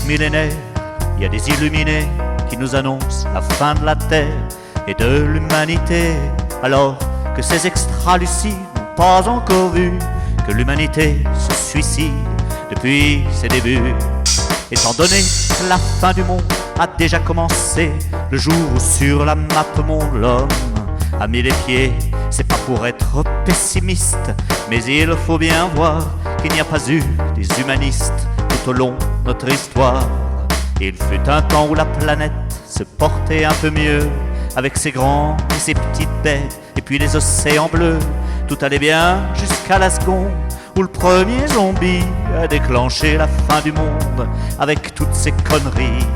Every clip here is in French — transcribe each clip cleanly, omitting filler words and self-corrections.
millénaire, il y a des illuminés qui nous annoncent la fin de la Terre et de l'humanité, alors que ces extra-lucides n'ont pas encore vu que l'humanité se suicide depuis ses débuts. Étant donné que la fin du monde a déjà commencé, le jour où sur la map monde l'homme a mis les pieds, c'est pas pour être pessimiste, mais il faut bien voir qu'il n'y a pas eu des humanistes tout au long de notre histoire. Il fut un temps où la planète se portait un peu mieux, avec ses grands et ses petites bêtes, et puis les océans bleus. Tout allait bien jusqu'à la seconde où le premier zombie a déclenché la fin du monde, avec toutes ses conneries.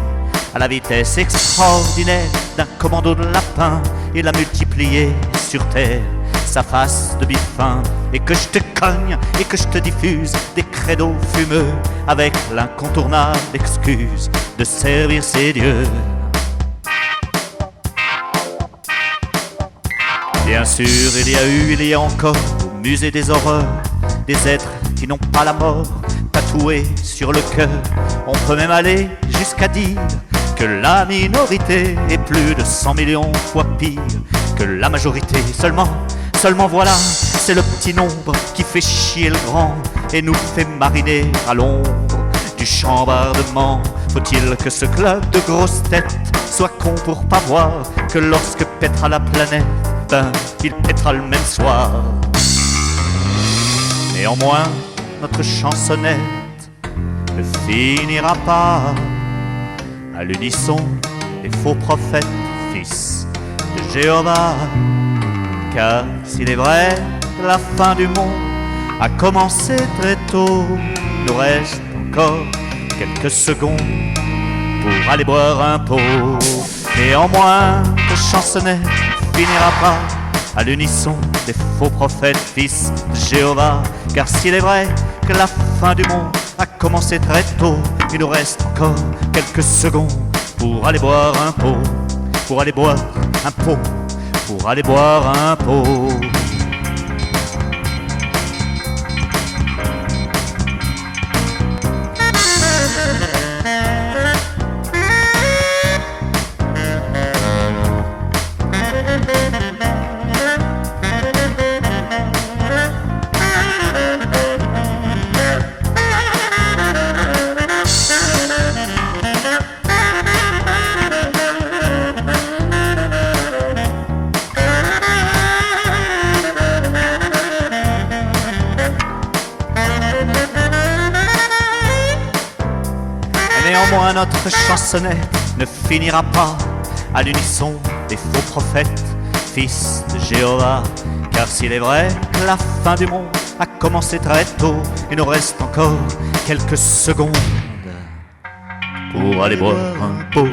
À la vitesse extraordinaire d'un commando de lapin, il a multiplié sur terre sa face de bifin. Et que je te cogne et que je te diffuse des credos fumeux, avec l'incontournable excuse de servir ses dieux. Bien sûr, il y a encore au musée des horreurs des êtres qui n'ont pas la mort tatouée sur le cœur. On peut même aller jusqu'à dire que la minorité est plus de 100 millions fois pire que la majorité. Seulement voilà, c'est le petit nombre qui fait chier le grand et nous fait mariner à l'ombre du chambardement. Faut-il que ce club de grosses têtes soit con pour pas voir que lorsque pètera la planète, ben, il pètera le même soir. Néanmoins, notre chansonnette ne finira pas à l'unisson des faux prophètes, fils de Jéhovah. Car s'il est vrai que la fin du monde a commencé très tôt, il nous reste encore quelques secondes pour aller boire un pot. Néanmoins, notre chansonnette finira pas à l'unisson des faux prophètes, fils de Jéhovah. Car s'il est vrai que la fin du monde a commencé très tôt, il nous reste encore quelques secondes pour aller boire un pot, pour aller boire un pot, pour aller boire un pot. Néanmoins, notre chansonnette ne finira pas à l'unisson des faux prophètes, fils de Jéhovah. Car s'il est vrai que la fin du monde a commencé très tôt, il nous reste encore quelques secondes pour aller boire un pot.